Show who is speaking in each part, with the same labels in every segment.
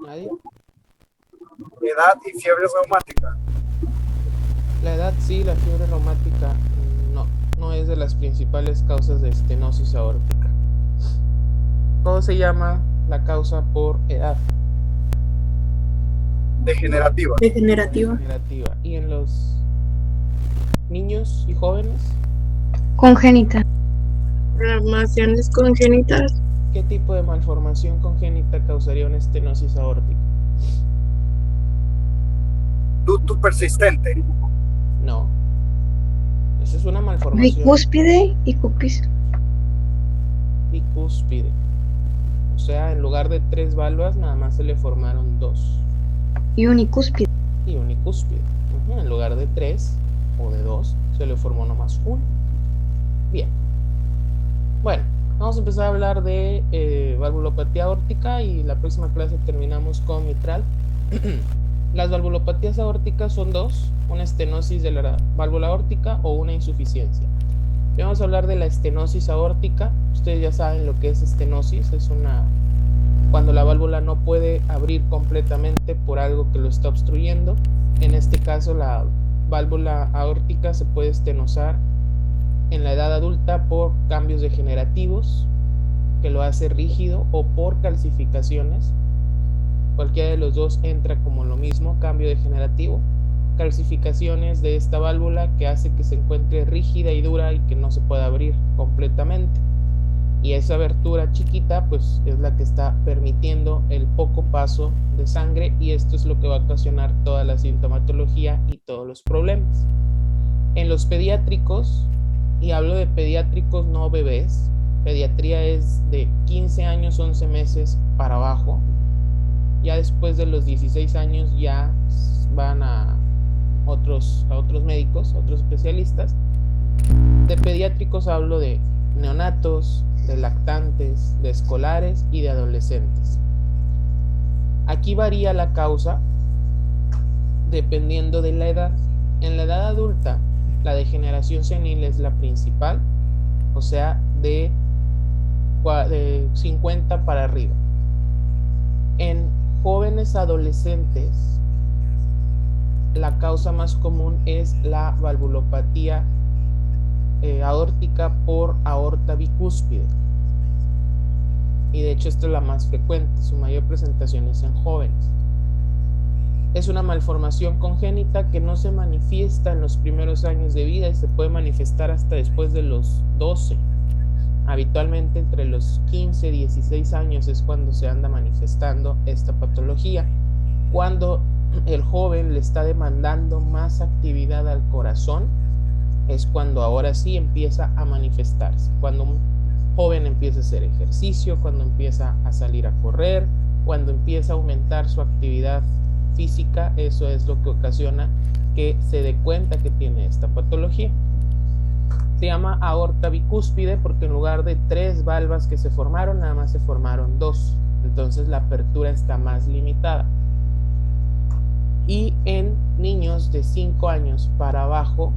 Speaker 1: ¿Nadie?
Speaker 2: Edad y fiebre reumática.
Speaker 1: La edad sí, la fiebre reumática no, no es de las principales causas de estenosis aórtica. ¿Cómo se llama la causa por edad?
Speaker 2: Degenerativa.
Speaker 3: Degenerativa.
Speaker 1: Degenerativa. ¿Y en los niños y jóvenes?
Speaker 3: Congénita. Malformaciones congénitas.
Speaker 1: ¿Qué tipo de malformación congénita causaría una estenosis aórtica?
Speaker 2: Ductus persistente.
Speaker 1: No. Esa es una malformación
Speaker 3: Bicúspide y cupis.
Speaker 1: bicúspide. O sea, en lugar de 3 valvas, nada más se le formaron 2.
Speaker 3: Y unicúspide.
Speaker 1: Y unicúspide. En lugar de 3 o de 2, se le formó nomás 1. Bien. Bueno, vamos a empezar a hablar de valvulopatía aórtica y la próxima clase terminamos con mitral. Las valvulopatías aórticas son dos, una estenosis de la válvula aórtica o una insuficiencia. Y vamos a hablar de la estenosis aórtica. Ustedes ya saben lo que es estenosis, es cuando la válvula no puede abrir completamente por algo que lo está obstruyendo. En este caso, la válvula aórtica se puede estenosar en la edad adulta por cambios degenerativos que lo hace rígido o por calcificaciones. Cualquiera de los dos entra como lo mismo, cambio degenerativo, calcificaciones de esta válvula que hace que se encuentre rígida y dura y que no se pueda abrir completamente. Y esa abertura chiquita pues es la que está permitiendo el poco paso de sangre, y esto es lo que va a ocasionar toda la sintomatología y todos los problemas. En los pediátricos, y hablo de pediátricos no bebés, pediatría es de 15 años, 11 meses para abajo. Ya después de los 16 años ya van a otros médicos, otros especialistas. De pediátricos hablo de neonatos, de lactantes, de escolares y de adolescentes. Aquí varía la causa dependiendo de la edad. En la edad adulta, la degeneración senil es la principal, o sea, de 50 para arriba. En jóvenes adolescentes, la causa más común es la valvulopatía aórtica por aorta bicúspide. Y de hecho esta es la más frecuente, su mayor presentación es en jóvenes. Es una malformación congénita que no se manifiesta en los primeros años de vida y se puede manifestar hasta después de los 12. Habitualmente entre los 15 y 16 años es cuando se anda manifestando esta patología, cuando el joven le está demandando más actividad al corazón, es cuando ahora sí empieza a manifestarse, cuando un joven empieza a hacer ejercicio, cuando empieza a salir a correr, cuando empieza a aumentar su actividad física. Eso es lo que ocasiona que se dé cuenta que tiene esta patología. Se llama aorta bicúspide porque en lugar de 3 valvas que se formaron, nada más se formaron 2. Entonces la apertura está más limitada. Y en niños de 5 años para abajo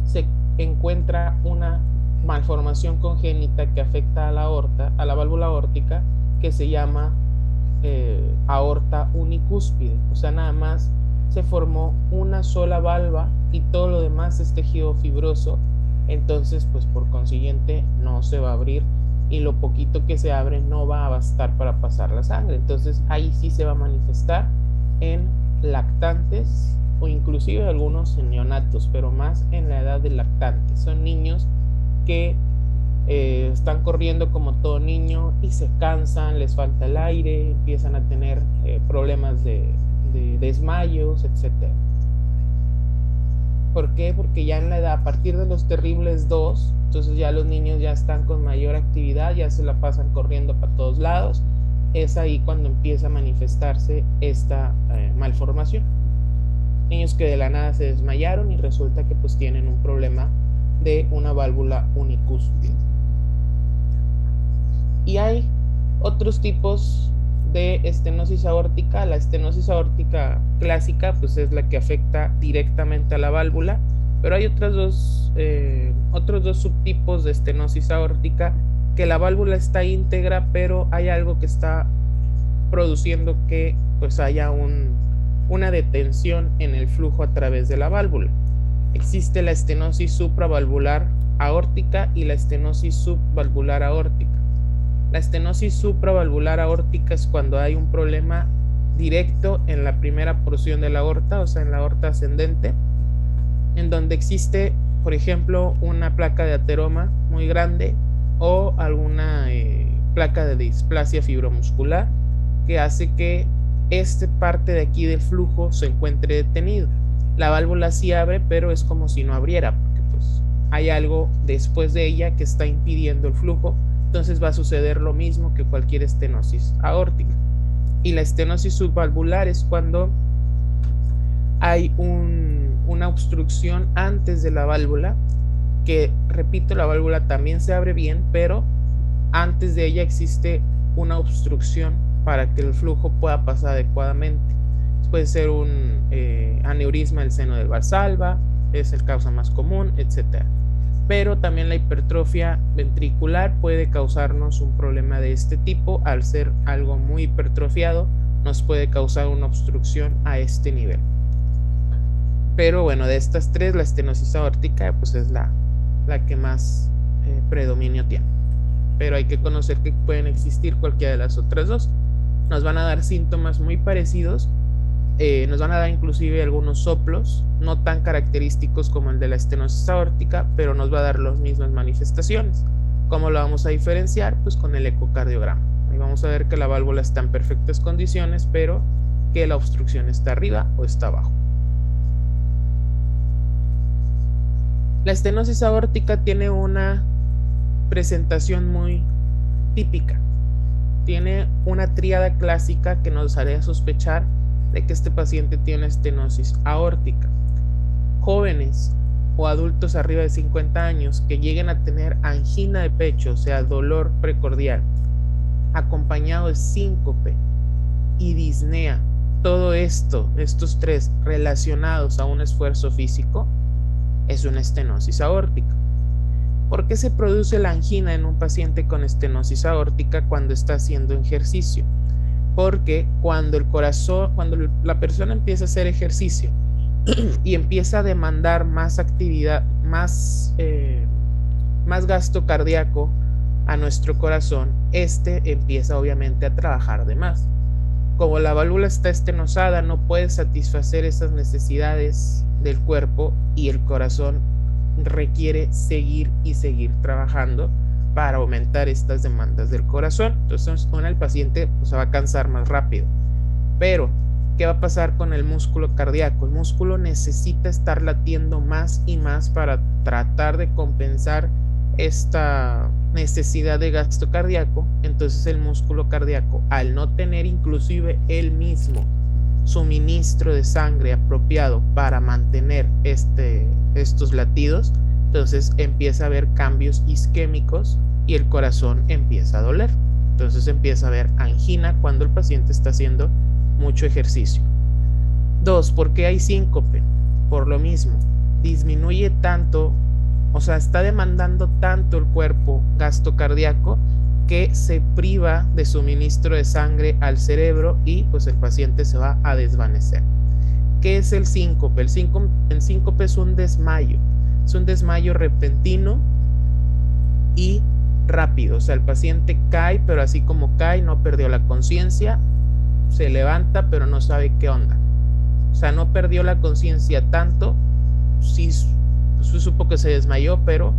Speaker 1: se encuentra una malformación congénita que afecta a la aorta, a la válvula aórtica, que se llama aorta unicúspide. O sea, nada más se formó una sola valva y todo lo demás es tejido fibroso. Entonces, pues por consiguiente no se va a abrir, y lo poquito que se abre no va a bastar para pasar la sangre. Entonces ahí sí se va a manifestar en lactantes o inclusive algunos en neonatos, pero más en la edad de lactantes. Son niños que están corriendo como todo niño y se cansan, les falta el aire, empiezan a tener problemas de desmayos, etc. ¿Por qué? Porque ya en la edad, a partir de los terribles 2, entonces ya los niños ya están con mayor actividad, ya se la pasan corriendo para todos lados. Es ahí cuando empieza a manifestarse esta malformación. Niños que de la nada se desmayaron y resulta que pues tienen un problema de una válvula unicúspide. Y hay otros tipos de estenosis aórtica. La estenosis aórtica clásica pues es la que afecta directamente a la válvula, pero hay otros dos subtipos de estenosis aórtica que la válvula está íntegra, pero hay algo que está produciendo que pues haya una detención en el flujo a través de la válvula. Existe la estenosis supravalvular aórtica y la estenosis subvalvular aórtica. La estenosis supravalvular aórtica es cuando hay un problema directo en la primera porción de la aorta, o sea, en la aorta ascendente, en donde existe, por ejemplo, una placa de ateroma muy grande o alguna placa de displasia fibromuscular que hace que esta parte de aquí del flujo se encuentre detenido. La válvula sí abre, pero es como si no abriera, porque pues hay algo después de ella que está impidiendo el flujo. Entonces va a suceder lo mismo que cualquier estenosis aórtica. Y la estenosis subvalvular es cuando hay una obstrucción antes de la válvula, que, repito, la válvula también se abre bien, pero antes de ella existe una obstrucción para que el flujo pueda pasar adecuadamente. Puede ser un aneurisma del seno del valsalva, es el causa más común, etc. Pero también la hipertrofia ventricular puede causarnos un problema de este tipo. Al ser algo muy hipertrofiado, nos puede causar una obstrucción a este nivel. Pero bueno, de estas tres, la estenosis aórtica pues es la que más predominio tiene. Pero hay que conocer que pueden existir cualquiera de las otras dos. Nos van a dar síntomas muy parecidos. Nos van a dar inclusive algunos soplos, no tan característicos como el de la estenosis aórtica, pero nos va a dar las mismas manifestaciones. ¿Cómo lo vamos a diferenciar? Pues con el ecocardiograma. Ahí vamos a ver que la válvula está en perfectas condiciones, pero que la obstrucción está arriba o está abajo. La estenosis aórtica tiene una presentación muy típica. Tiene una tríada clásica que nos haría sospechar de que este paciente tiene estenosis aórtica. Jóvenes o adultos arriba de 50 años que lleguen a tener angina de pecho, o sea, dolor precordial, acompañado de síncope y disnea, todo esto, estos tres relacionados a un esfuerzo físico, es una estenosis aórtica. ¿Por qué se produce la angina en un paciente con estenosis aórtica cuando está haciendo ejercicio? Porque cuando la persona empieza a hacer ejercicio y empieza a demandar más actividad, más gasto cardíaco a nuestro corazón, empieza obviamente a trabajar de más. Como la válvula está estenosada, no puede satisfacer esas necesidades del cuerpo y el corazón requiere seguir y seguir trabajando para aumentar estas demandas del corazón. Entonces, el paciente se va a cansar más rápido. Pero, ¿qué va a pasar con el músculo cardíaco? El músculo necesita estar latiendo más y más para tratar de compensar esta necesidad de gasto cardíaco. Entonces, el músculo cardíaco, al no tener inclusive él mismo suministro de sangre apropiado para mantener estos latidos, entonces empieza a haber cambios isquémicos y el corazón empieza a doler. Entonces empieza a haber angina cuando el paciente está haciendo mucho ejercicio. 2, ¿por qué hay síncope? Por lo mismo, disminuye tanto, o sea, está demandando tanto el cuerpo gasto cardíaco que se priva de suministro de sangre al cerebro y pues el paciente se va a desvanecer. ¿Qué es el síncope? El síncope es un desmayo. Es un desmayo repentino y rápido. O sea, el paciente cae, pero así como cae, no perdió la conciencia. Se levanta, pero no sabe qué onda. O sea, no perdió la conciencia tanto. Sí, pues, supo que se desmayó, pero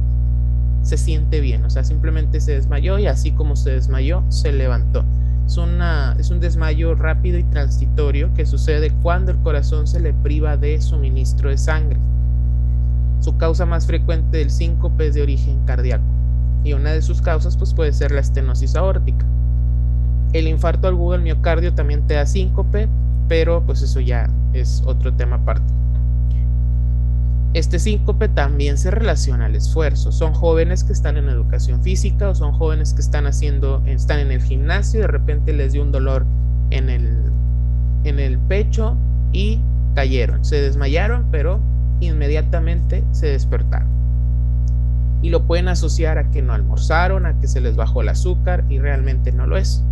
Speaker 1: se siente bien. O sea, simplemente se desmayó y así como se desmayó, se levantó. Es un desmayo rápido y transitorio que sucede cuando el corazón se le priva de suministro de sangre. Su causa más frecuente del síncope es de origen cardíaco y una de sus causas pues puede ser la estenosis aórtica. El infarto agudo del miocardio también te da síncope, pero pues eso ya es otro tema aparte. Este síncope también se relaciona al esfuerzo. Son jóvenes que están en educación física o son jóvenes que están en el gimnasio y de repente les dio un dolor en el pecho y cayeron. Se desmayaron, pero inmediatamente se despertaron. Y lo pueden asociar a que no almorzaron, a que se les bajó el azúcar y realmente no lo es.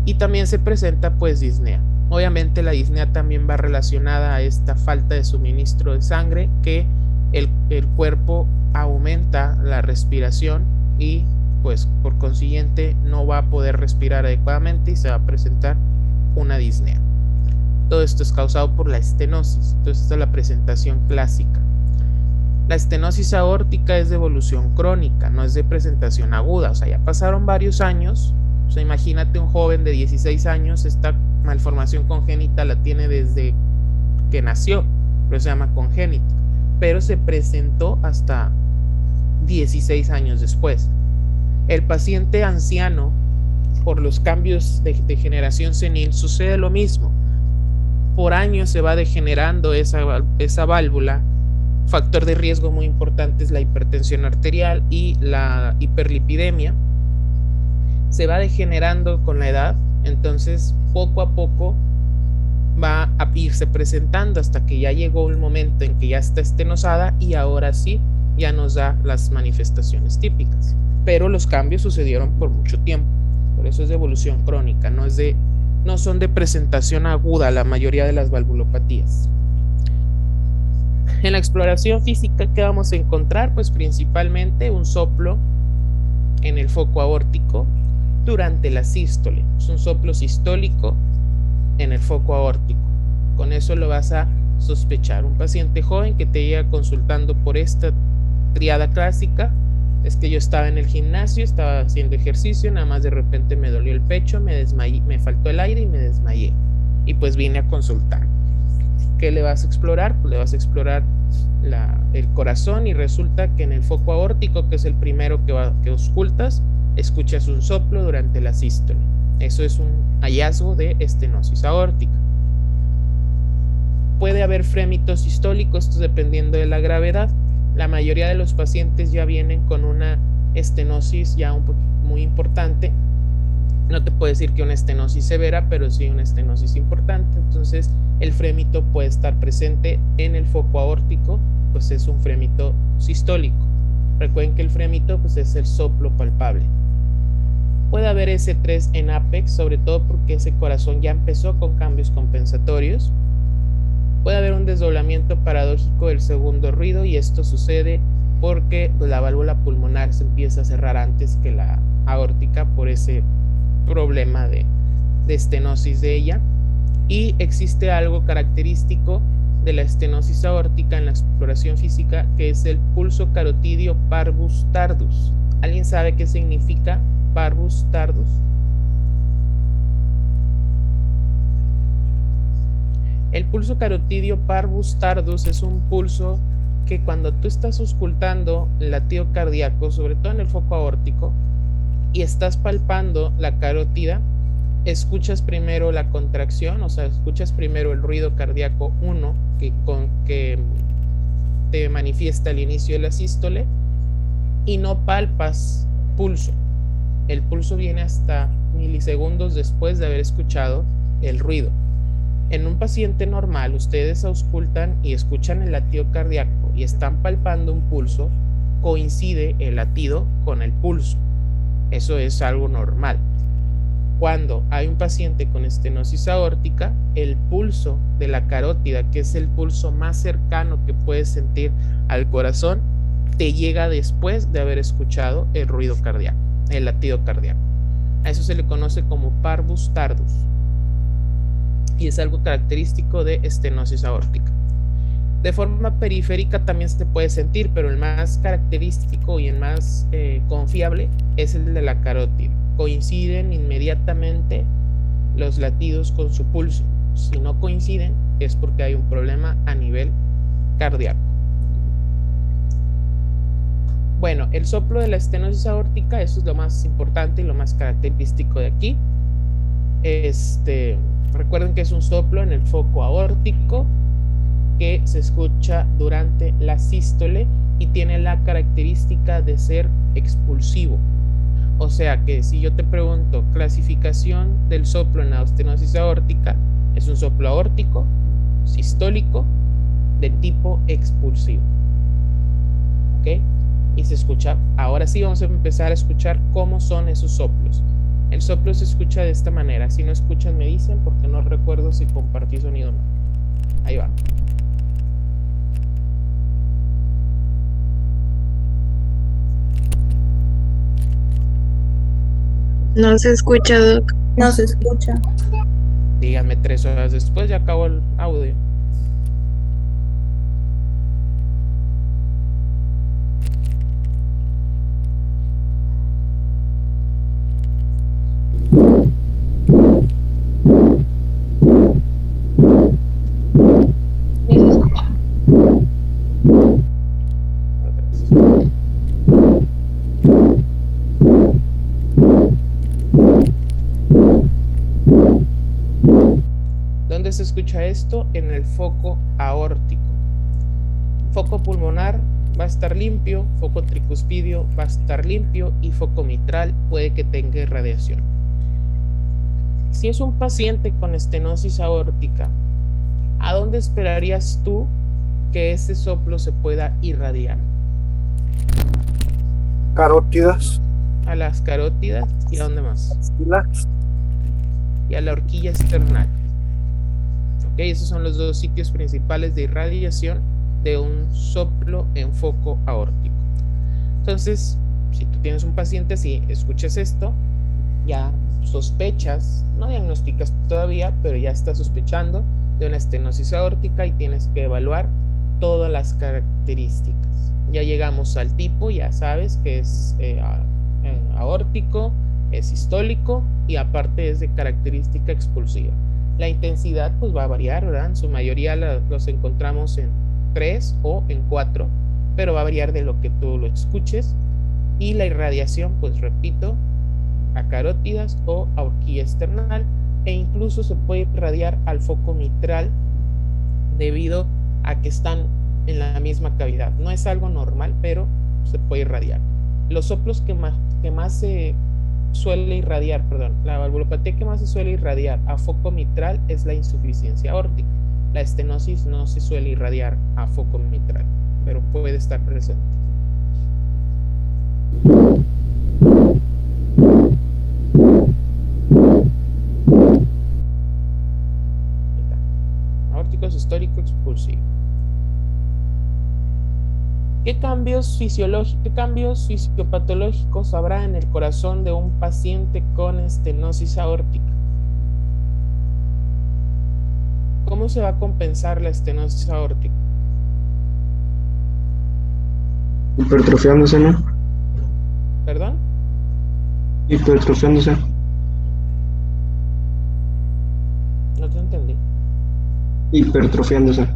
Speaker 1: y también se presenta pues disnea. Obviamente la disnea también va relacionada a esta falta de suministro de sangre, que el cuerpo aumenta la respiración y pues por consiguiente no va a poder respirar adecuadamente y se va a presentar una disnea. Todo esto es causado por la estenosis. Entonces esta es la presentación clásica. La estenosis aórtica es de evolución crónica, no es de presentación aguda. O sea, ya pasaron varios años. O sea, imagínate un joven de 16 años, esta malformación congénita la tiene desde que nació, pero se llama congénita. Pero se presentó hasta 16 años después. El paciente anciano, por los cambios de generación senil, sucede lo mismo. Por años se va degenerando esa válvula. Factor de riesgo muy importante es la hipertensión arterial y la hiperlipidemia. Se va degenerando con la edad, entonces poco a poco va a irse presentando hasta que ya llegó un momento en que ya está estenosada y ahora sí ya nos da las manifestaciones típicas. Pero los cambios sucedieron por mucho tiempo, por eso es de evolución crónica, no son de presentación aguda la mayoría de las valvulopatías. En la exploración física, ¿qué vamos a encontrar? Pues principalmente un soplo en el foco aórtico durante la sístole. Es un soplo sistólico en el foco aórtico. Con eso lo vas a sospechar. Un paciente joven que te llega consultando por esta triada clásica: es que yo estaba en el gimnasio, estaba haciendo ejercicio, nada más de repente me dolió el pecho, me desmayé, me faltó el aire y me desmayé. Y pues vine a consultar. ¿Qué le vas a explorar? Pues le vas a explorar el corazón y resulta que en el foco aórtico, que es el primero que auscultas, escuchas un soplo durante la sístole. Eso es un hallazgo de estenosis aórtica. Puede haber frémito sistólico, esto dependiendo de la gravedad. La mayoría de los pacientes ya vienen con una estenosis ya muy importante. No te puedo decir que una estenosis severa, pero sí una estenosis importante. Entonces el frémito puede estar presente en el foco aórtico, pues es un frémito sistólico. Recuerden que el frémito pues es el soplo palpable. Puede haber S3 en apex, sobre todo porque ese corazón ya empezó con cambios compensatorios. Puede haber un desdoblamiento paradójico del segundo ruido, y esto sucede porque la válvula pulmonar se empieza a cerrar antes que la aórtica por ese problema de estenosis de ella. Y existe algo característico de la estenosis aórtica en la exploración física, que es el pulso carotidio parvus tardus. ¿Alguien sabe qué significa parvus tardus? El pulso carotidio parvus tardus es un pulso que cuando tú estás auscultando el latido cardíaco, sobre todo en el foco aórtico, y estás palpando la carótida, escuchas primero la contracción, o sea, escuchas primero el ruido cardíaco 1 que te manifiesta al inicio de la sístole, y no palpas pulso. El pulso viene hasta milisegundos después de haber escuchado el ruido. En un paciente normal, ustedes auscultan y escuchan el latido cardíaco y están palpando un pulso, coincide el latido con el pulso. Eso es algo normal. Cuando hay un paciente con estenosis aórtica, el pulso de la carótida, que es el pulso más cercano que puedes sentir al corazón, te llega después de haber escuchado el ruido cardíaco, el latido cardíaco. A eso se le conoce como parvus tardus, y es algo característico de estenosis aórtica. De forma periférica también se puede sentir, pero el más característico y el más confiable es el de la carótida. Coinciden inmediatamente los latidos con su pulso. Si no coinciden, es porque hay un problema a nivel cardíaco. Bueno, el soplo de la estenosis aórtica, eso es lo más importante y lo más característico de aquí. Recuerden que es un soplo en el foco aórtico que se escucha durante la sístole y tiene la característica de ser expulsivo. O sea que si yo te pregunto clasificación del soplo en la estenosis aórtica, es un soplo aórtico, sistólico, de tipo expulsivo. ¿Ok? Y se escucha, ahora sí vamos a empezar a escuchar cómo son esos soplos. El soplo se escucha de esta manera. Si no escuchan me dicen, porque no recuerdo si compartí sonido o no. Ahí va.
Speaker 3: No se escucha, Doc.
Speaker 4: No se escucha.
Speaker 1: Díganme 3 horas después, ya acabó el audio.
Speaker 3: Ya se escucha.
Speaker 1: ¿Dónde se escucha esto? En el foco aórtico. Foco pulmonar va a estar limpio, foco tricuspidio va a estar limpio y foco mitral puede que tenga irradiación. Si es un paciente con estenosis aórtica, ¿a dónde esperarías tú que ese soplo se pueda irradiar?
Speaker 2: Carótidas,
Speaker 1: A las carótidas y a dónde más?
Speaker 2: axilas,
Speaker 1: Y a la horquilla external. Ok, esos son los dos sitios principales de irradiación de un soplo en foco aórtico. Entonces, si tú tienes un paciente así, escuchas esto, ya sospechas, no diagnosticas todavía, pero ya estás sospechando de una estenosis aórtica y tienes que evaluar todas las características. Ya llegamos al tipo, ya sabes que es aórtico, es sistólico y aparte es de característica expulsiva. La intensidad pues va a variar, ¿verdad? En su mayoría los encontramos en 3 o en 4, pero va a variar de lo que tú lo escuches. Y la irradiación, pues repito, a carótidas o a horquilla external, e incluso se puede irradiar al foco mitral debido a que están en la misma cavidad. No es algo normal, pero se puede irradiar. Los soplos que más se suele irradiar, la valvulopatía que más se suele irradiar a foco mitral es la insuficiencia aórtica. La estenosis no se suele irradiar a foco mitral, pero puede estar presente. Aórtico sistólico expulsivo. ¿Qué cambios fisiopatológicos habrá en el corazón de un paciente con estenosis aórtica? ¿Cómo se va a compensar la estenosis aórtica?
Speaker 5: Hipertrofiándose, ¿no?
Speaker 1: ¿Perdón?
Speaker 5: Hipertrofiándose.
Speaker 1: No te entendí.
Speaker 5: Hipertrofiándose.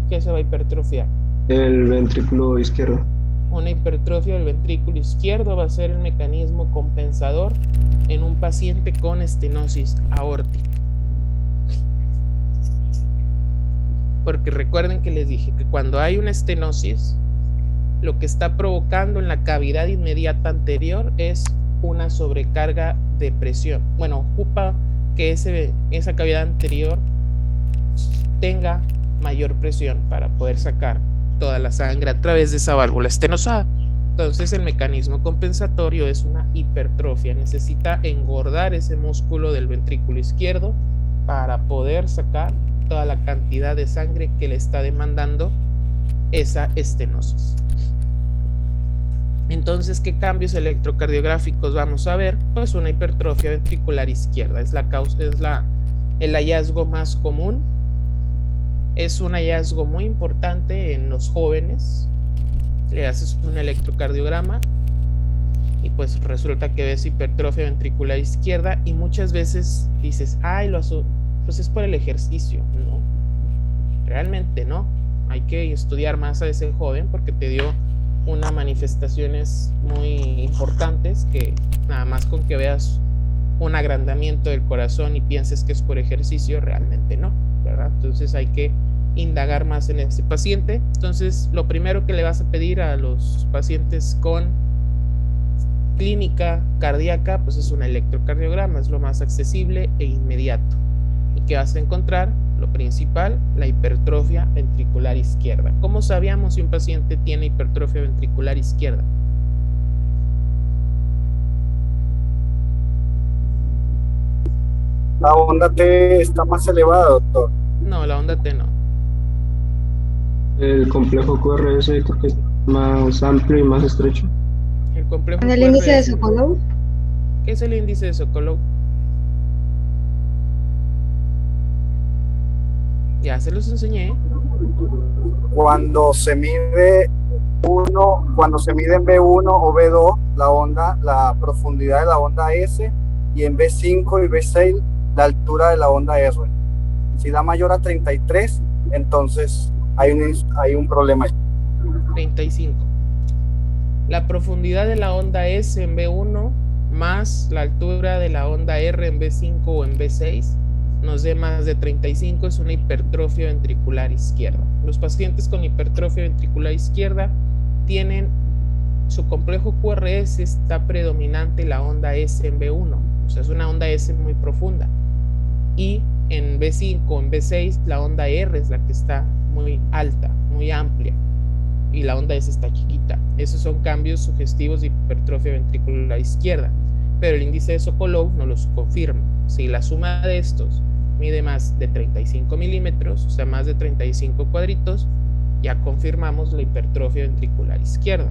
Speaker 1: ¿Qué se va a hipertrofiar?
Speaker 5: El ventrículo izquierdo.
Speaker 1: Una hipertrofia del ventrículo izquierdo va a ser el mecanismo compensador en un paciente con estenosis aórtica. Porque recuerden que les dije que cuando hay una estenosis, lo que está provocando en la cavidad inmediata anterior es una sobrecarga de presión. Bueno, ocupa que esa cavidad anterior tenga mayor presión para poder sacar toda la sangre a través de esa válvula estenosada. Entonces el mecanismo compensatorio es una hipertrofia. Necesita engordar ese músculo del ventrículo izquierdo para poder sacar toda la cantidad de sangre que le está demandando esa estenosis. Entonces, ¿qué cambios electrocardiográficos vamos a ver? Pues una hipertrofia ventricular izquierda es el hallazgo más común. Es un hallazgo muy importante en los jóvenes. Le haces un electrocardiograma y pues resulta que ves hipertrofia ventricular izquierda y muchas veces dices, pues es por el ejercicio. No, realmente no. Hay que estudiar más a ese joven porque te dio unas manifestaciones muy importantes que nada más con que veas un agrandamiento del corazón y pienses que es por ejercicio, realmente no, ¿verdad? Entonces hay que indagar más en este paciente. Entonces lo primero que le vas a pedir a los pacientes con clínica cardíaca pues es un electrocardiograma, es lo más accesible e inmediato. ¿Y qué vas a encontrar? Lo principal, la hipertrofia ventricular izquierda. ¿Cómo sabíamos si un paciente tiene hipertrofia ventricular izquierda?
Speaker 2: La onda T está más elevada, doctor.
Speaker 1: No, la onda T no.
Speaker 5: El complejo QRS creo que es más amplio y más estrecho.
Speaker 1: El complejo
Speaker 3: ¿En el índice de
Speaker 1: QRS.
Speaker 3: Sokolov?
Speaker 1: ¿Qué es el índice de Sokolov? Ya se los enseñé.
Speaker 2: Cuando se mide cuando se mide en B1 o B2, la profundidad de la onda S, y en B5 y B6, la altura de la onda R. Si da mayor a 33, entonces hay un problema.
Speaker 1: 35. La profundidad de la onda S en B1 más la altura de la onda R en B5 o en B6 nos dé más de 35, es una hipertrofia ventricular izquierda. Los pacientes con hipertrofia ventricular izquierda tienen su complejo QRS, está predominante la onda S en B1, o sea, es una onda S muy profunda. Y en B5 o en B6 la onda R es la que está muy alta, muy amplia, y la onda S está chiquita. Esos son cambios sugestivos de hipertrofia ventricular izquierda, pero el índice de Sokolov no los confirma. Si la suma de estos mide más de 35 milímetros, o sea, más de 35 cuadritos, ya confirmamos la hipertrofia ventricular izquierda.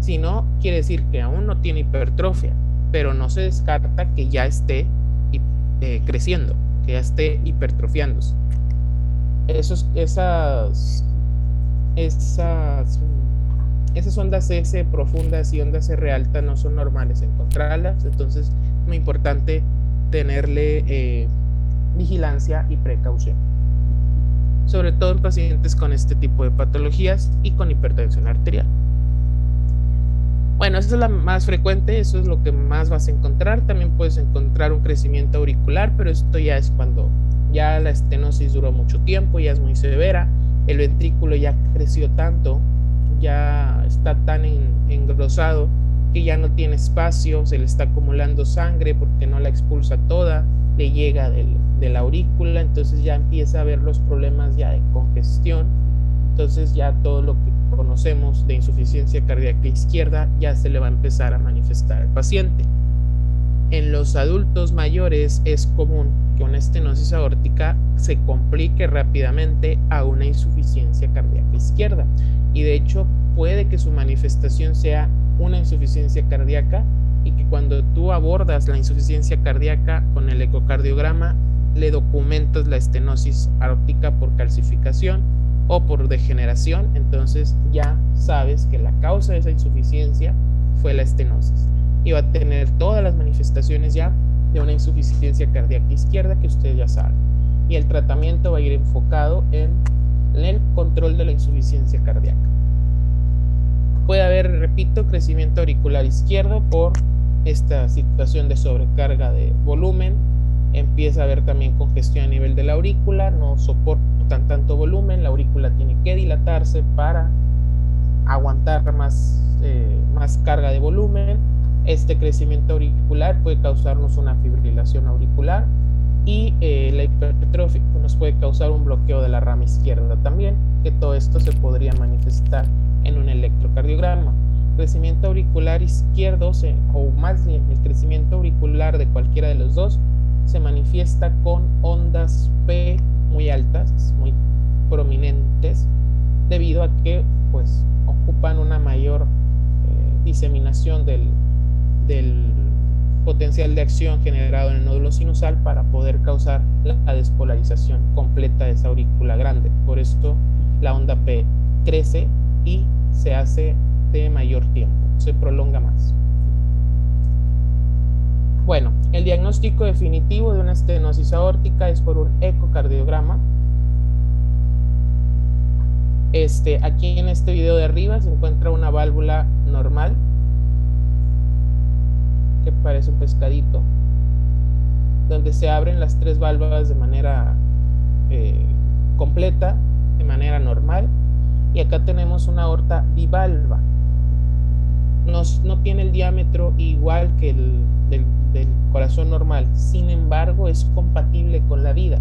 Speaker 1: Si no, quiere decir que aún no tiene hipertrofia, pero no se descarta que ya esté creciendo, que ya esté hipertrofiándose. Esas ondas S profundas y ondas R alta no son normales encontrarlas, entonces es muy importante tenerle vigilancia y precaución, sobre todo en pacientes con este tipo de patologías y con hipertensión arterial. Bueno, esa es la más frecuente, eso es lo que más vas a encontrar. También puedes encontrar un crecimiento auricular, pero esto ya es cuando ya la estenosis duró mucho tiempo, ya es muy severa, el ventrículo ya creció tanto, ya está tan engrosado que ya no tiene espacio, se le está acumulando sangre porque no la expulsa toda, le llega de la aurícula, entonces ya empieza a haber los problemas ya de congestión. Entonces ya todo lo que conocemos de insuficiencia cardíaca izquierda ya se le va a empezar a manifestar al paciente. En los adultos mayores es común que una estenosis aórtica se complique rápidamente a una insuficiencia cardíaca izquierda, y de hecho puede que su manifestación sea una insuficiencia cardíaca, y que cuando tú abordas la insuficiencia cardíaca con el ecocardiograma le documentas la estenosis aórtica por calcificación o por degeneración, entonces ya sabes que la causa de esa insuficiencia fue la estenosis y va a tener todas las manifestaciones ya de una insuficiencia cardíaca izquierda que ustedes ya saben, y el tratamiento va a ir enfocado en el control de la insuficiencia cardíaca. Puede haber, repito, crecimiento auricular izquierdo por esta situación de sobrecarga de volumen, empieza a haber también congestión a nivel de la aurícula, no soportan tanto volumen, la aurícula tiene que dilatarse para aguantar más carga de volumen. Este crecimiento auricular puede causarnos una fibrilación auricular, y la hipertrofia nos puede causar un bloqueo de la rama izquierda también, que todo esto se podría manifestar en un electrocardiograma. Crecimiento auricular izquierdo, o más bien el crecimiento auricular de cualquiera de los dos, se manifiesta con ondas P muy altas, muy prominentes, debido a que pues ocupan una mayor diseminación del potencial de acción generado en el nódulo sinusal para poder causar la despolarización completa de esa aurícula grande. Por esto la onda P crece y se hace de mayor tiempo, se prolonga más. Bueno, el diagnóstico definitivo de una estenosis aórtica es por un ecocardiograma. Aquí en este video de arriba se encuentra una válvula normal que parece un pescadito, donde se abren las tres válvulas de manera completa, de manera normal, y acá tenemos una aorta bivalva. No tiene el diámetro igual que el del corazón normal, sin embargo es compatible con la vida.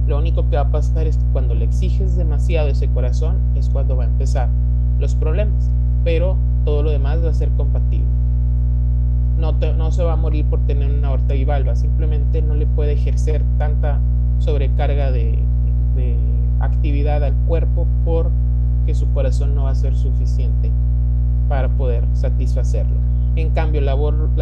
Speaker 1: Lo único que va a pasar es que cuando le exiges demasiado ese corazón es cuando va a empezar los problemas, pero todo lo demás va a ser compatible. no se va a morir por tener una aorta bivalva, simplemente no le puede ejercer tanta sobrecarga de actividad al cuerpo porque su corazón no va a ser suficiente para poder satisfacerlo. En cambio, la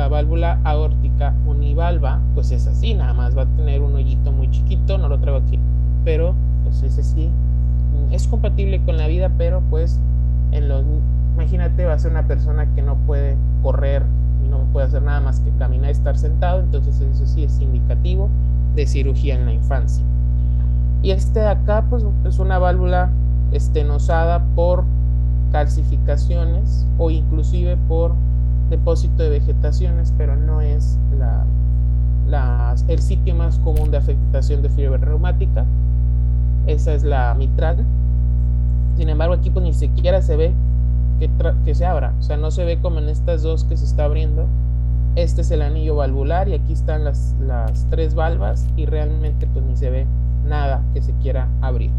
Speaker 1: válvula aórtica univalva, pues es así, nada más va a tener un hoyito muy chiquito, no lo traigo aquí, pero pues ese sí es compatible con la vida, pero pues imagínate, va a ser una persona que no puede correr y no puede hacer nada más que caminar y estar sentado, entonces eso sí es indicativo de cirugía en la infancia. Y este de acá, pues es una válvula estenosada por calcificaciones o inclusive por depósito de vegetaciones, pero no es el sitio más común de afectación de fiebre reumática. Esa es la mitral. Sin embargo, aquí pues ni siquiera se ve que se abra, o sea, no se ve como en estas dos que se está abriendo. Este es el anillo valvular y aquí están las tres valvas y realmente pues ni se ve nada que se quiera abrir.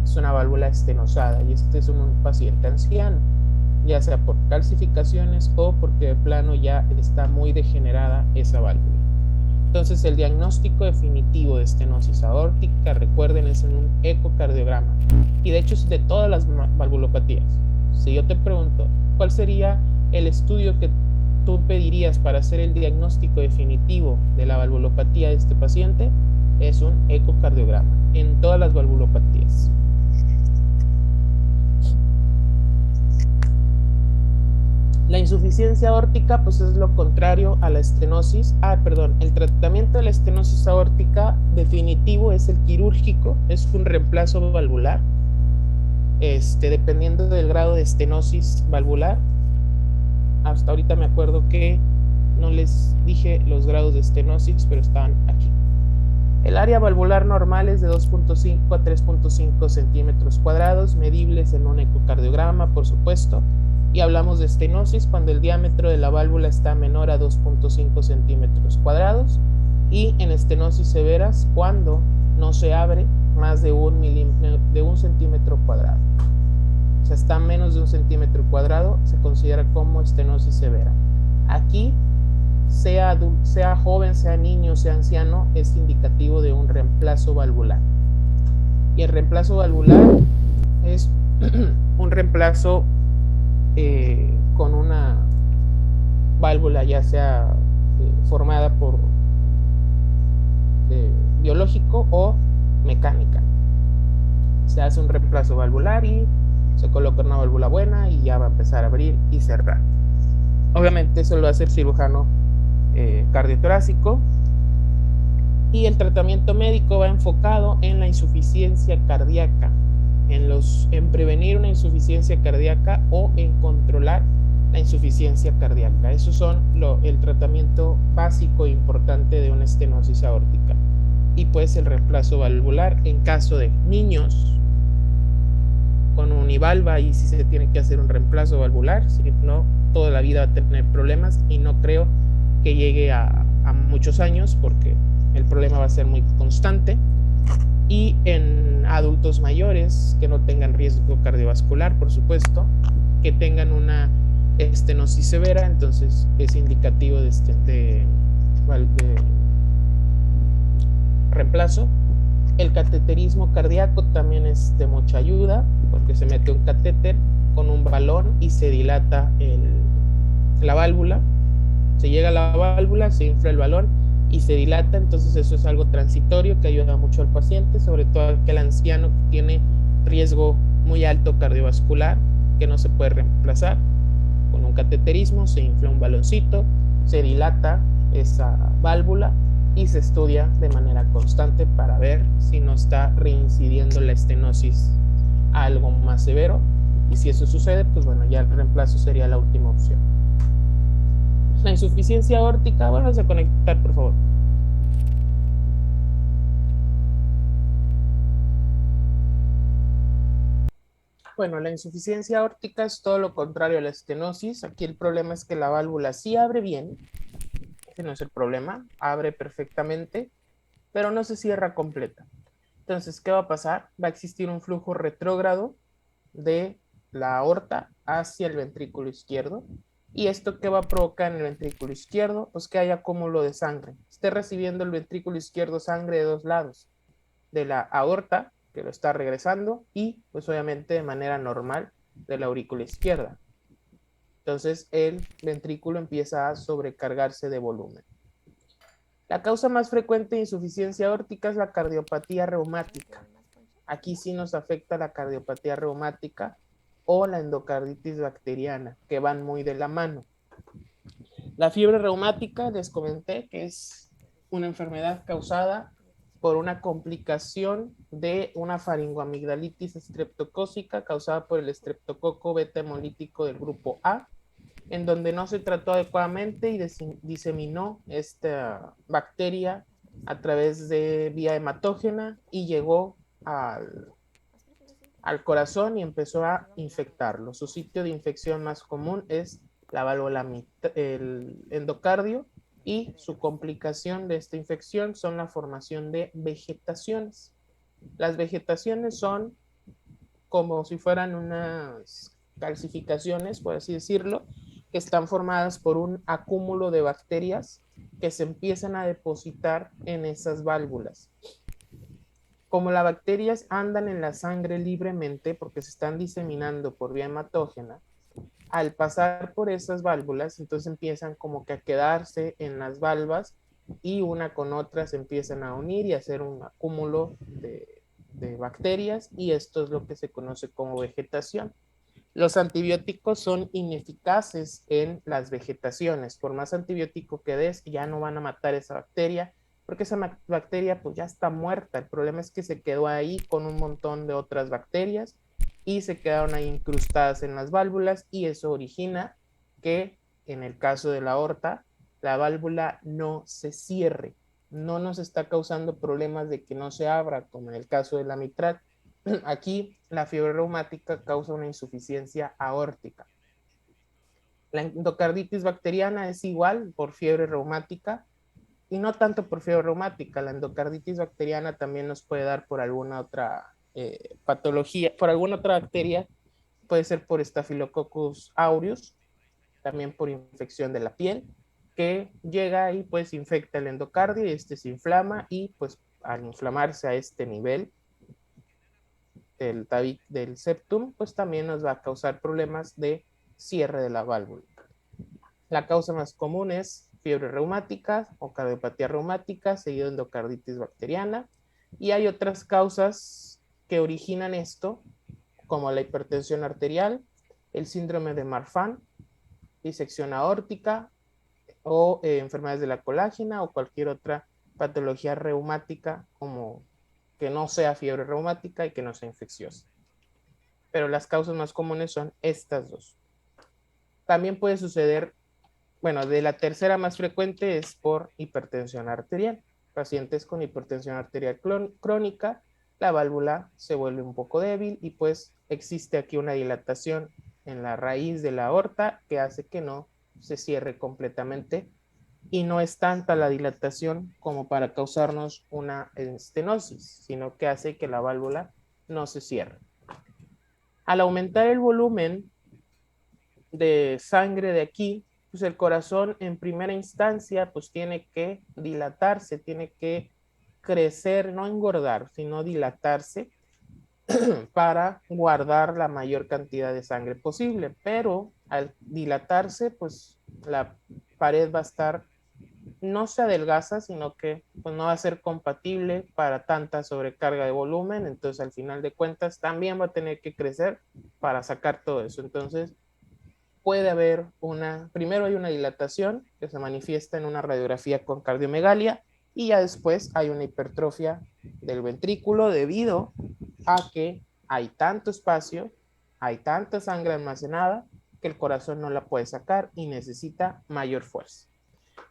Speaker 1: Es una válvula estenosada y este es un paciente anciano, ya sea por calcificaciones o porque de plano ya está muy degenerada esa válvula. Entonces el diagnóstico definitivo de estenosis aórtica, recuerden, es en un ecocardiograma y de hecho es de todas las valvulopatías. Si yo te pregunto, ¿cuál sería el estudio que tú pedirías para hacer el diagnóstico definitivo de la valvulopatía de este paciente? Es un ecocardiograma en todas las valvulopatías. La insuficiencia aórtica pues es lo contrario a la estenosis. El tratamiento de la estenosis aórtica definitivo es el quirúrgico, es un reemplazo valvular, dependiendo del grado de estenosis valvular. Hasta ahorita me acuerdo que no les dije los grados de estenosis, pero estaban aquí. El área valvular normal es de 2.5 a 3.5 centímetros cuadrados, medibles en un ecocardiograma, por supuesto. Y hablamos de estenosis cuando el diámetro de la válvula está menor a 2.5 centímetros cuadrados. Y en estenosis severas cuando no se abre más de un centímetro cuadrado. O sea, está menos de un centímetro cuadrado, se considera como estenosis severa. Aquí, sea joven, sea niño, sea anciano, es indicativo de un reemplazo valvular. Y el reemplazo valvular es un reemplazo con una válvula ya sea formada por biológico o mecánica. Se hace un reemplazo valvular y se coloca una válvula buena y ya va a empezar a abrir y cerrar. Obviamente eso lo hace el cirujano cardiotorácico. Y el tratamiento médico va enfocado en la insuficiencia cardíaca, en prevenir una insuficiencia cardíaca o en controlar la insuficiencia cardíaca. Esos son el tratamiento básico e importante de una estenosis aórtica. Y pues el reemplazo valvular en caso de niños con univalva, y si se tiene que hacer un reemplazo valvular, si no, toda la vida va a tener problemas y no creo que llegue a muchos años porque el problema va a ser muy constante. Y en adultos mayores que no tengan riesgo cardiovascular, por supuesto, que tengan una estenosis severa, entonces es indicativo de reemplazo. El cateterismo cardíaco también es de mucha ayuda porque se mete un catéter con un balón y se dilata la válvula. Se llega a la válvula, se infla el balón y se dilata, entonces eso es algo transitorio que ayuda mucho al paciente, sobre todo aquel anciano que tiene riesgo muy alto cardiovascular, que no se puede reemplazar. Con un cateterismo se infla un baloncito, se dilata esa válvula y se estudia de manera constante para ver si no está reincidiendo la estenosis a algo más severo, y si eso sucede, pues bueno, ya el reemplazo sería la última opción. La insuficiencia aórtica, vamos a conectar, por favor. Bueno, la insuficiencia aórtica es todo lo contrario a la estenosis. Aquí el problema es que la válvula sí abre bien, ese no es el problema, abre perfectamente, pero no se cierra completa. Entonces, ¿qué va a pasar? Va a existir un flujo retrógrado de la aorta hacia el ventrículo izquierdo, ¿Y esto qué va a provocar en el ventrículo izquierdo? Pues que haya acúmulo de sangre. Esté recibiendo el ventrículo izquierdo sangre de dos lados, de la aorta, que lo está regresando, y pues obviamente de manera normal de la aurícula izquierda. Entonces el ventrículo empieza a sobrecargarse de volumen. La causa más frecuente de insuficiencia aórtica es la cardiopatía reumática. Aquí sí nos afecta la cardiopatía reumática o la endocarditis bacteriana, que van muy de la mano. La fiebre reumática, les comenté que es una enfermedad causada por una complicación de una faringoamigdalitis estreptocócica causada por el estreptococo beta hemolítico del grupo A, en donde no se trató adecuadamente y diseminó esta bacteria a través de vía hematógena y llegó al corazón y empezó a infectarlo. Su sitio de infección más común es la válvula, el endocardio, y su complicación de esta infección son la formación de vegetaciones. Las vegetaciones son como si fueran unas calcificaciones, por así decirlo, que están formadas por un acúmulo de bacterias que se empiezan a depositar en esas válvulas. Como las bacterias andan en la sangre libremente porque se están diseminando por vía hematógena, al pasar por esas válvulas, entonces empiezan como que a quedarse en las valvas y una con otra se empiezan a unir y a hacer un acúmulo de bacterias, y esto es lo que se conoce como vegetación. Los antibióticos son ineficaces en las vegetaciones. Por más antibiótico que des, ya no van a matar esa bacteria, porque esa bacteria pues ya está muerta. El problema es que se quedó ahí con un montón de otras bacterias y se quedaron ahí incrustadas en las válvulas, y eso origina que en el caso de la aorta, la válvula no se cierre. No nos está causando problemas de que no se abra, como en el caso de la mitral. Aquí la fiebre reumática causa una insuficiencia aórtica. La endocarditis bacteriana es igual por fiebre reumática, y no tanto por fiebre reumática. La endocarditis bacteriana también nos puede dar por alguna otra patología, por alguna otra bacteria. Puede ser por Staphylococcus aureus, también por infección de la piel, que llega y pues infecta el endocardio y este se inflama, y pues al inflamarse a este nivel del septum, pues también nos va a causar problemas de cierre de la válvula. La causa más común es fiebre reumática o cardiopatía reumática, seguido de endocarditis bacteriana, y hay otras causas que originan esto, como la hipertensión arterial, el síndrome de Marfan, disección aórtica o enfermedades de la colágena o cualquier otra patología reumática como que no sea fiebre reumática y que no sea infecciosa. Pero las causas más comunes son estas dos. También puede suceder, bueno, de la tercera más frecuente es por hipertensión arterial. Pacientes con hipertensión arterial crónica, la válvula se vuelve un poco débil y pues existe aquí una dilatación en la raíz de la aorta que hace que no se cierre completamente, y no es tanta la dilatación como para causarnos una estenosis, sino que hace que la válvula no se cierre. Al aumentar el volumen de sangre de aquí, pues el corazón en primera instancia pues tiene que dilatarse, tiene que crecer, no engordar, sino dilatarse para guardar la mayor cantidad de sangre posible, pero al dilatarse pues la pared va a estar, no se adelgaza, sino que pues, no va a ser compatible para tanta sobrecarga de volumen, entonces al final de cuentas también va a tener que crecer para sacar todo eso. Entonces puede haber primero hay una dilatación que se manifiesta en una radiografía con cardiomegalia, y ya después hay una hipertrofia del ventrículo debido a que hay tanto espacio, hay tanta sangre almacenada que el corazón no la puede sacar y necesita mayor fuerza.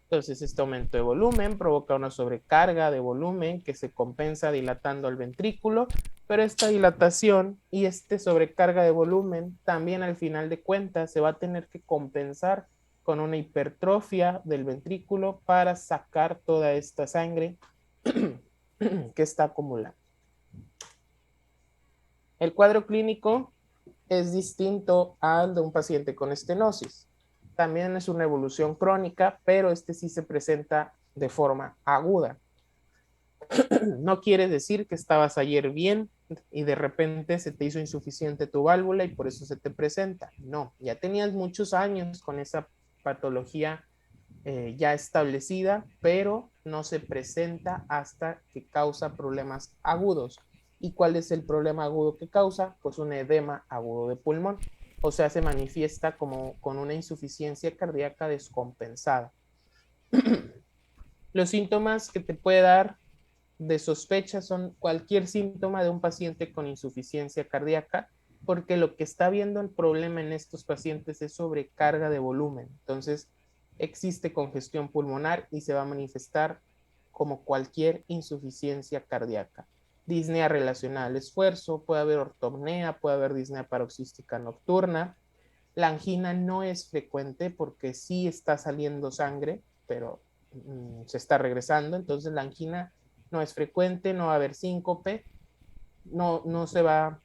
Speaker 1: Entonces, este aumento de volumen provoca una sobrecarga de volumen que se compensa dilatando el ventrículo, pero esta dilatación y sobrecarga de volumen también al final de cuentas se va a tener que compensar con una hipertrofia del ventrículo para sacar toda esta sangre que está acumulando. El cuadro clínico es distinto al de un paciente con estenosis. también es una evolución crónica, pero este sí se presenta de forma aguda. No quiere decir que estabas ayer bien y de repente se te hizo insuficiente tu válvula y por eso se te presenta. No, ya tenías muchos años con esa patología ya establecida, pero no se presenta hasta que causa problemas agudos. ¿Y cuál es el problema agudo que causa? Pues un edema agudo de pulmón. O sea, se manifiesta como con una insuficiencia cardíaca descompensada. Los síntomas que te puede dar de sospecha son cualquier síntoma de un paciente con insuficiencia cardíaca, porque lo que está viendo el problema en estos pacientes es sobrecarga de volumen. Entonces, existe congestión pulmonar y se va a manifestar como cualquier insuficiencia cardíaca. Disnea relacionada al esfuerzo, puede haber ortopnea, puede haber disnea paroxística nocturna. La angina no es frecuente porque sí está saliendo sangre, pero se está regresando. Entonces la angina no es frecuente, no va a haber síncope, no se va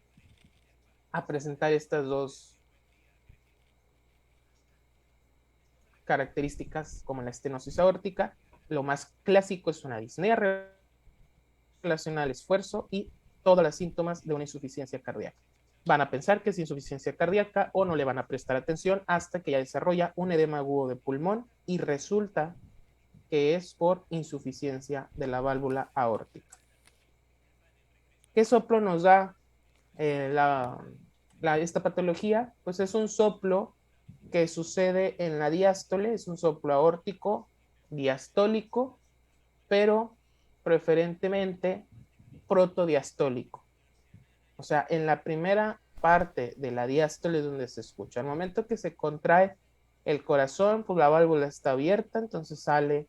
Speaker 1: a presentar estas dos características como la estenosis aórtica. Lo más clásico es una disnea relacionada al esfuerzo y todos los síntomas de una insuficiencia cardíaca. Van a pensar que es insuficiencia cardíaca o no le van a prestar atención hasta que ya desarrolla un edema agudo de pulmón y resulta que es por insuficiencia de la válvula aórtica. ¿Qué soplo nos da esta patología? Pues es un soplo que sucede en la diástole, es un soplo aórtico diastólico, pero preferentemente protodiastólico. O sea, en la primera parte de la diástole es donde se escucha. Al momento que se contrae el corazón, pues la válvula está abierta, entonces sale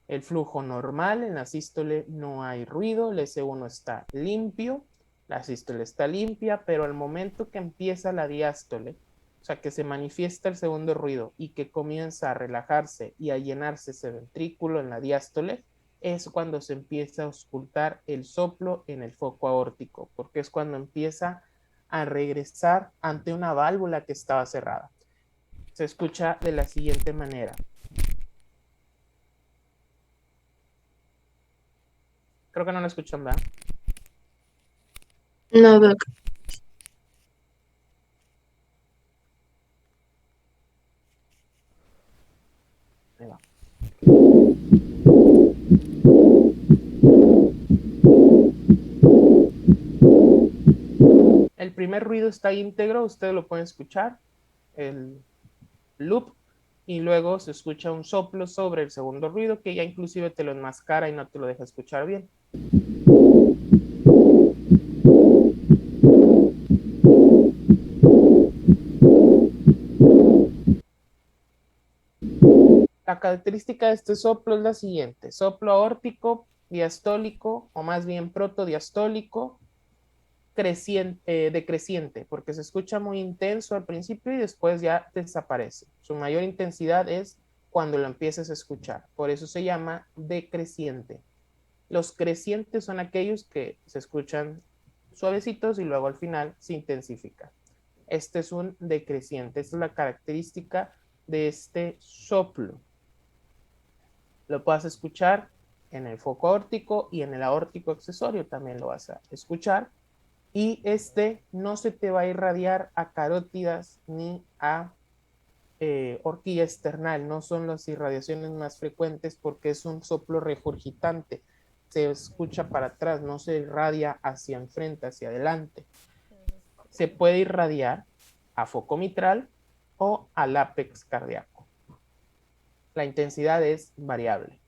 Speaker 1: el flujo normal. En la sístole no hay ruido, el S1 está limpio, la sístole está limpia, pero al momento que empieza la diástole, o sea, que se manifiesta el segundo ruido y que comienza a relajarse y a llenarse ese ventrículo en la diástole, es cuando se empieza a auscultar el soplo en el foco aórtico, porque es cuando empieza a regresar ante una válvula que estaba cerrada. Se escucha de la siguiente manera. Creo que no lo escuchan, ¿verdad?
Speaker 3: No, Doc.
Speaker 1: Ahí va. El primer ruido está íntegro, ustedes lo pueden escuchar, el loop, y luego se escucha un soplo sobre el segundo ruido que ya inclusive te lo enmascara y no te lo deja escuchar bien. La característica de este soplo es la siguiente: soplo aórtico, diastólico, o más bien protodiastólico, decreciente, porque se escucha muy intenso al principio y después ya desaparece. Su mayor intensidad es cuando lo empieces a escuchar, por eso se llama decreciente. Los crecientes son aquellos que se escuchan suavecitos y luego al final se intensifican. Este es un decreciente, esta es la característica de este soplo. Lo puedes escuchar en el foco aórtico y en el aórtico accesorio también lo vas a escuchar. Y este no se te va a irradiar a carótidas ni a horquilla external. No son las irradiaciones más frecuentes porque es un soplo regurgitante. Se escucha para atrás, no se irradia hacia enfrente, hacia adelante. Se puede irradiar a foco mitral o al ápex cardíaco. La intensidad es variable.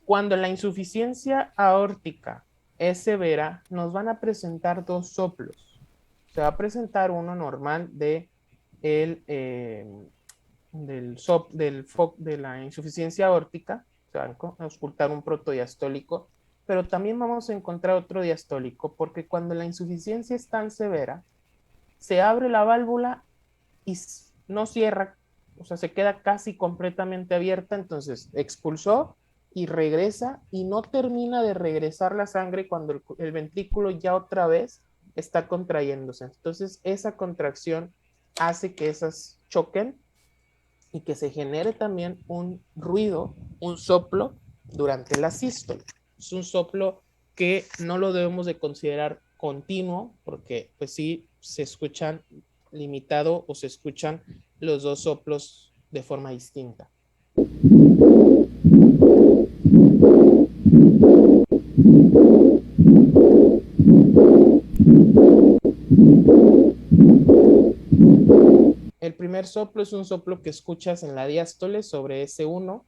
Speaker 1: Cuando la insuficiencia aórtica es severa, nos van a presentar dos soplos. Se va a presentar uno normal de la insuficiencia aórtica, se va a auscultar un protodiastólico, pero también vamos a encontrar otro diastólico, porque cuando la insuficiencia es tan severa, se abre la válvula y no cierra, o sea, se queda casi completamente abierta, entonces expulsó y regresa y no termina de regresar la sangre cuando el ventrículo ya otra vez está contrayéndose. Entonces esa contracción hace que esas choquen y que se genere también un ruido, un soplo durante la sístole. Es un soplo que no lo debemos de considerar continuo porque pues sí se escuchan limitado o se escuchan los dos soplos de forma distinta. El primer soplo es un soplo que escuchas en la diástole sobre S1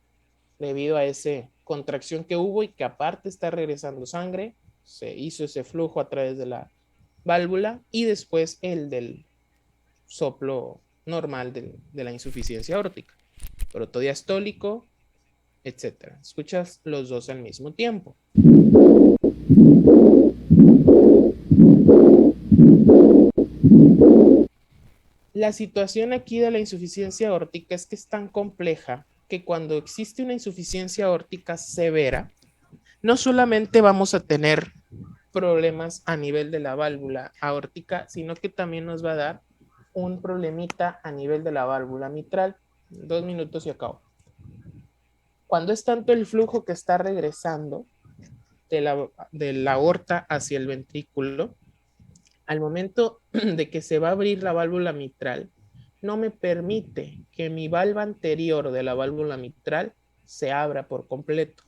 Speaker 1: debido a esa contracción que hubo y que aparte está regresando sangre, se hizo ese flujo a través de la válvula y después el del soplo normal de la insuficiencia aórtica, protodiastólico, etc. Escuchas los dos al mismo tiempo. La situación aquí de la insuficiencia aórtica es que es tan compleja que cuando existe una insuficiencia aórtica severa, no solamente vamos a tener problemas a nivel de la válvula aórtica, sino que también nos va a dar un problemita a nivel de la válvula mitral. 2 minutos y acabo. Cuando es tanto el flujo que está regresando de la aorta hacia el ventrículo, al momento de que se va a abrir la válvula mitral, no me permite que mi valva anterior de la válvula mitral se abra por completo.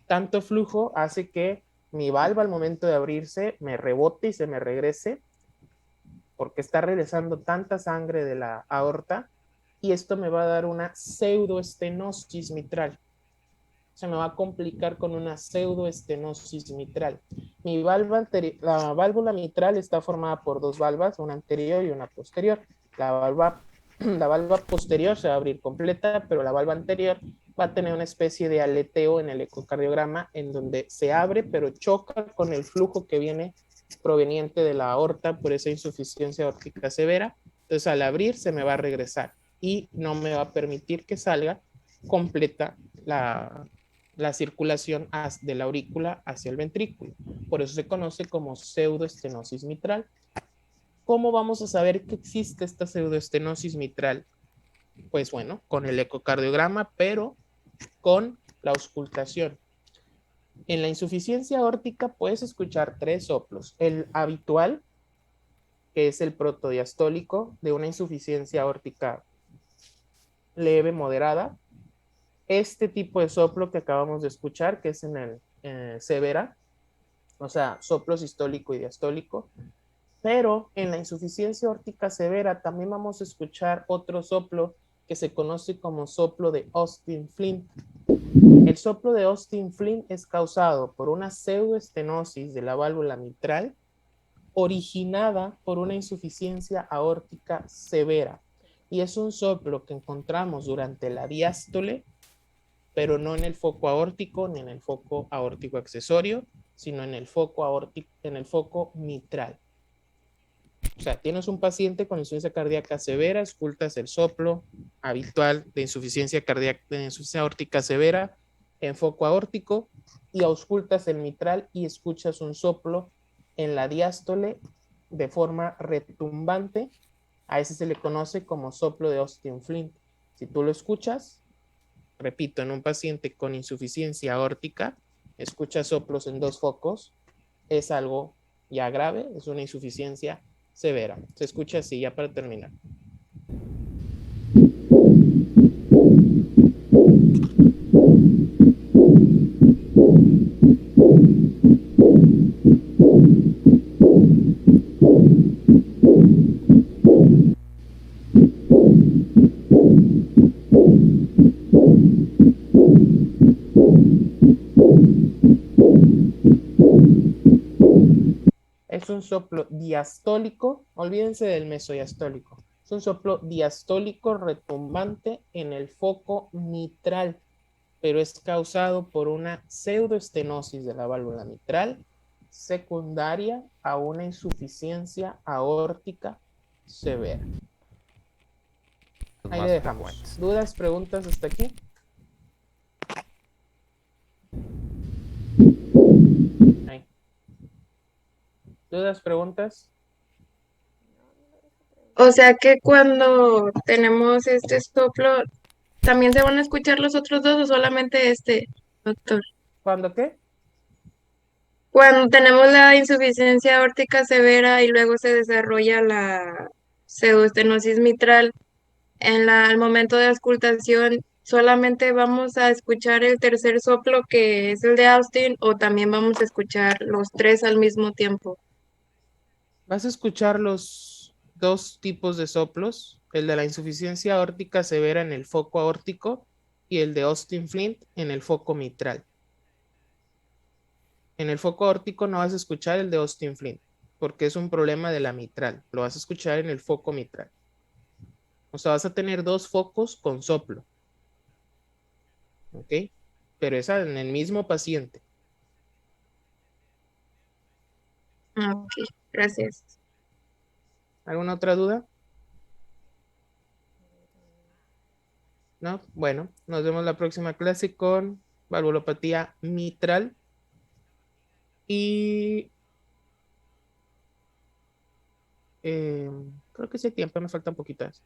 Speaker 1: Tanto flujo hace que mi valva al momento de abrirse me rebote y se me regrese porque está regresando tanta sangre de la aorta y esto me va a dar una pseudoestenosis mitral. Se me va a complicar con una pseudoestenosis mitral. La válvula mitral está formada por dos valvas, una anterior y una posterior. La valva posterior se va a abrir completa, pero la valva anterior va a tener una especie de aleteo en el ecocardiograma en donde se abre, pero choca con el flujo que viene proveniente de la aorta por esa insuficiencia aórtica severa. Entonces, al abrir, se me va a regresar y no me va a permitir que salga completa la circulación de la aurícula hacia el ventrículo. Por eso se conoce como pseudoestenosis mitral. ¿Cómo vamos a saber que existe esta pseudoestenosis mitral? Pues bueno, con el ecocardiograma, pero con la auscultación. En la insuficiencia aórtica puedes escuchar 3 soplos. El habitual, que es el protodiastólico de una insuficiencia aórtica leve, moderada. Este tipo de soplo que acabamos de escuchar, que es en el severa, o sea, soplo sistólico y diastólico. Pero en la insuficiencia aórtica severa también vamos a escuchar otro soplo que se conoce como soplo de Austin Flint. El soplo de Austin Flint es causado por una pseudoestenosis de la válvula mitral originada por una insuficiencia aórtica severa. Y es un soplo que encontramos durante la diástole, pero no en el foco aórtico ni en el foco aórtico accesorio, sino en el foco aórtico, en el foco mitral. O sea, tienes un paciente con insuficiencia cardíaca severa, escuchas el soplo habitual de insuficiencia cardíaca, de insuficiencia aórtica severa en foco aórtico y auscultas el mitral y escuchas un soplo en la diástole de forma retumbante. A ese se le conoce como soplo de Austin Flint. Si tú lo escuchas, repito, en un paciente con insuficiencia aórtica, escuchas soplos en 2 focos, es algo ya grave, es una insuficiencia severa. Se escucha así, ya para terminar. Es un soplo diastólico, olvídense del mesodiastólico. Es un soplo diastólico retumbante en el foco mitral, pero es causado por una pseudoestenosis de la válvula mitral secundaria a una insuficiencia aórtica severa. Ahí le dejamos. ¿Dudas, preguntas hasta aquí? Ahí. ¿Dudas, preguntas?
Speaker 3: O sea que cuando tenemos este soplo, ¿también se van a escuchar los otros dos o solamente este, doctor?
Speaker 1: ¿Cuándo qué?
Speaker 3: Cuando tenemos la insuficiencia aórtica severa y luego se desarrolla la pseudoestenosis mitral, al momento de auscultación, ¿solamente vamos a escuchar el tercer soplo que es el de Austin o también vamos a escuchar los tres al mismo tiempo?
Speaker 1: Vas a escuchar los dos tipos de soplos, el de la insuficiencia aórtica severa en el foco aórtico y el de Austin Flint en el foco mitral. En el foco aórtico no vas a escuchar el de Austin Flint, porque es un problema de la mitral. Lo vas a escuchar en el foco mitral. O sea, vas a tener dos focos con soplo. ¿Ok? Pero esa en el mismo paciente.
Speaker 3: Ah, ok, gracias.
Speaker 1: ¿Alguna otra duda? ¿No? Bueno, nos vemos la próxima clase con valvulopatía mitral y creo que ese tiempo me faltan poquitas.